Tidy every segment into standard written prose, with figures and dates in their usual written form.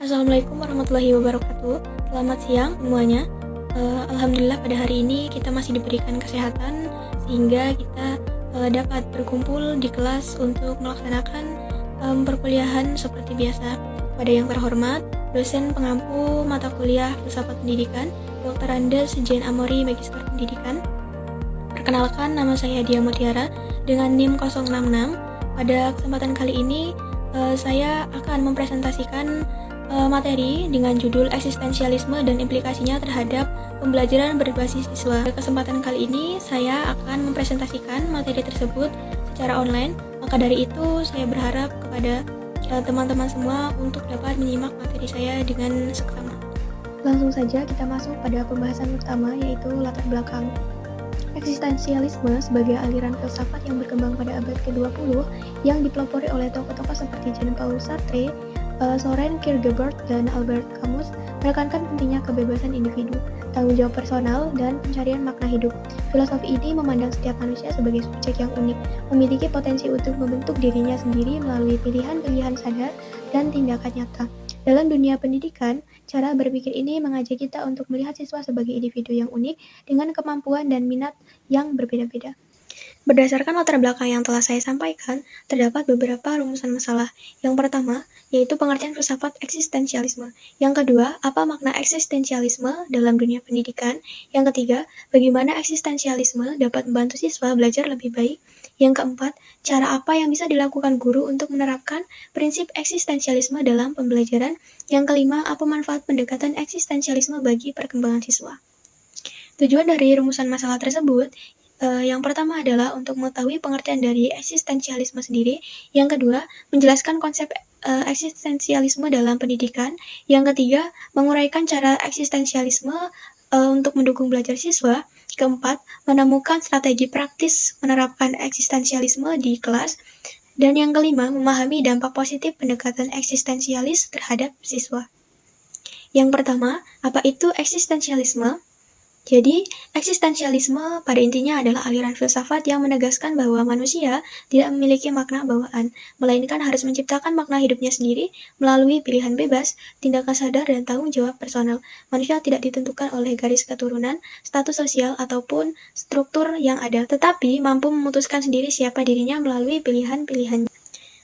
Assalamualaikum warahmatullahi wabarakatuh. Selamat siang semuanya. Alhamdulillah pada hari ini kita masih diberikan kesehatan sehingga kita dapat berkumpul di kelas untuk melaksanakan perkuliahan seperti biasa. Pada yang terhormat, dosen pengampu mata kuliah Filsafat Pendidikan, Dr. Andes Jane Amori, Magister Pendidikan. Perkenalkan, nama saya Dia Mutiara dengan NIM 066. Pada kesempatan kali ini saya akan mempresentasikan materi dengan judul eksistensialisme dan implikasinya terhadap pembelajaran berbasis siswa. Pada kesempatan kali ini saya akan mempresentasikan materi tersebut secara online. Maka dari itu saya berharap kepada teman-teman semua untuk dapat menyimak materi saya dengan seksama. Langsung saja kita masuk pada pembahasan utama, yaitu latar belakang. Eksistensialisme sebagai aliran filsafat yang berkembang pada abad ke-20 yang dipelopori oleh tokoh-tokoh seperti Jean-Paul Sartre, Soren Kierkegaard, dan Albert Camus menekankan pentingnya kebebasan individu, tanggung jawab personal, dan pencarian makna hidup. Filosofi ini memandang setiap manusia sebagai subjek yang unik, memiliki potensi untuk membentuk dirinya sendiri melalui pilihan-pilihan sadar dan tindakan nyata. Dalam dunia pendidikan, cara berpikir ini mengajak kita untuk melihat siswa sebagai individu yang unik dengan kemampuan dan minat yang berbeda-beda. Berdasarkan latar belakang yang telah saya sampaikan, terdapat beberapa rumusan masalah. Yang pertama, yaitu pengertian filsafat eksistensialisme. Yang kedua, apa makna eksistensialisme dalam dunia pendidikan. Yang ketiga, bagaimana eksistensialisme dapat membantu siswa belajar lebih baik. Yang keempat, cara apa yang bisa dilakukan guru untuk menerapkan prinsip eksistensialisme dalam pembelajaran. Yang kelima, apa manfaat pendekatan eksistensialisme bagi perkembangan siswa. Tujuan dari rumusan masalah tersebut yang pertama adalah untuk mengetahui pengertian dari eksistensialisme sendiri. Yang kedua, menjelaskan konsep eksistensialisme dalam pendidikan. Yang ketiga, menguraikan cara eksistensialisme untuk mendukung belajar siswa. Keempat, menemukan strategi praktis menerapkan eksistensialisme di kelas. Dan yang kelima, memahami dampak positif pendekatan eksistensialis terhadap siswa. Yang pertama, apa itu eksistensialisme? Jadi, eksistensialisme pada intinya adalah aliran filsafat yang menegaskan bahwa manusia tidak memiliki makna bawaan, melainkan harus menciptakan makna hidupnya sendiri melalui pilihan bebas, tindakan sadar, dan tanggung jawab personal. Manusia tidak ditentukan oleh garis keturunan, status sosial, ataupun struktur yang ada, tetapi mampu memutuskan sendiri siapa dirinya melalui pilihan-pilihannya.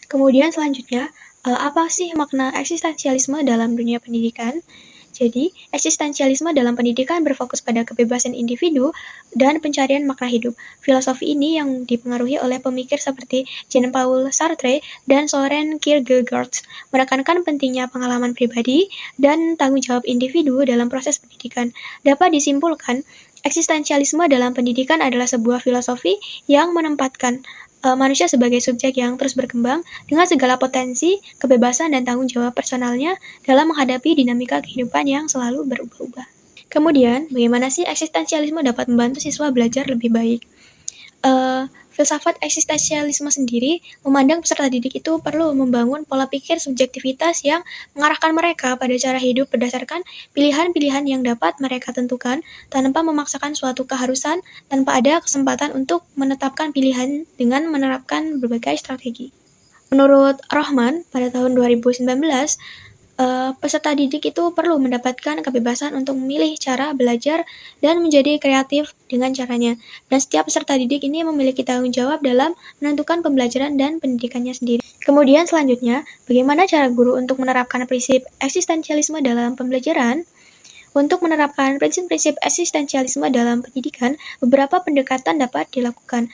Kemudian selanjutnya, apa sih makna eksistensialisme dalam dunia pendidikan? Jadi, eksistensialisme dalam pendidikan berfokus pada kebebasan individu dan pencarian makna hidup. Filosofi ini yang dipengaruhi oleh pemikir seperti Jean-Paul Sartre dan Soren Kierkegaard menekankan pentingnya pengalaman pribadi dan tanggung jawab individu dalam proses pendidikan. Dapat disimpulkan, eksistensialisme dalam pendidikan adalah sebuah filosofi yang menempatkan manusia sebagai subjek yang terus berkembang dengan segala potensi, kebebasan, dan tanggung jawab personalnya dalam menghadapi dinamika kehidupan yang selalu berubah-ubah. Kemudian, bagaimana sih eksistensialisme dapat membantu siswa belajar lebih baik? Filsafat eksistensialisme sendiri memandang peserta didik itu perlu membangun pola pikir subjektivitas yang mengarahkan mereka pada cara hidup berdasarkan pilihan-pilihan yang dapat mereka tentukan tanpa memaksakan suatu keharusan, tanpa ada kesempatan untuk menetapkan pilihan dengan menerapkan berbagai strategi. Menurut Rohman, pada tahun 2019, peserta didik itu perlu mendapatkan kebebasan untuk memilih cara belajar dan menjadi kreatif dengan caranya. Dan setiap peserta didik ini memiliki tanggung jawab dalam menentukan pembelajaran dan pendidikannya sendiri. Kemudian selanjutnya, bagaimana cara guru untuk menerapkan prinsip eksistensialisme dalam pembelajaran? Untuk menerapkan prinsip-prinsip eksistensialisme dalam pendidikan, beberapa pendekatan dapat dilakukan.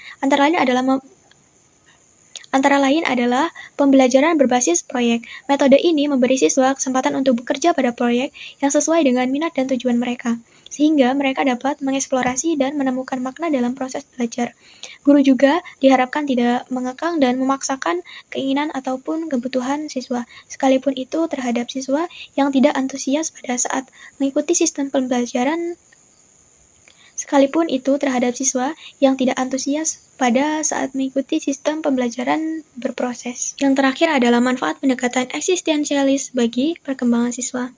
Antara lain adalah pembelajaran berbasis proyek. Metode ini memberi siswa kesempatan untuk bekerja pada proyek yang sesuai dengan minat dan tujuan mereka, sehingga mereka dapat mengeksplorasi dan menemukan makna dalam proses belajar. Guru juga diharapkan tidak mengekang dan memaksakan keinginan ataupun kebutuhan siswa, sekalipun itu terhadap siswa yang tidak antusias pada saat mengikuti sistem pembelajaran sekalipun itu terhadap siswa yang tidak antusias pada saat mengikuti sistem pembelajaran berproses. Yang terakhir adalah manfaat pendekatan eksistensialis bagi perkembangan siswa.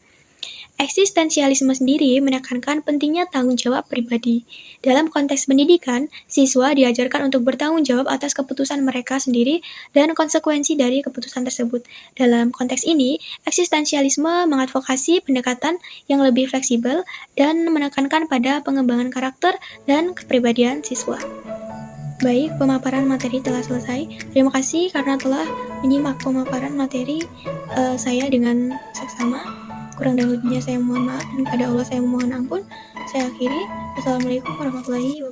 Eksistensialisme sendiri menekankan pentingnya tanggung jawab pribadi. Dalam konteks pendidikan, siswa diajarkan untuk bertanggung jawab atas keputusan mereka sendiri dan konsekuensi dari keputusan tersebut. Dalam konteks ini, eksistensialisme mengadvokasi pendekatan yang lebih fleksibel dan menekankan pada pengembangan karakter dan kepribadian siswa. Baik, pemaparan materi telah selesai. Terima kasih karena telah menyimak pemaparan materi saya dengan seksama. Kurang dan lebihnya saya mohon maaf, dan kepada Allah saya memohon ampun. Saya akhiri. Wassalamualaikum warahmatullahi wabarakatuh.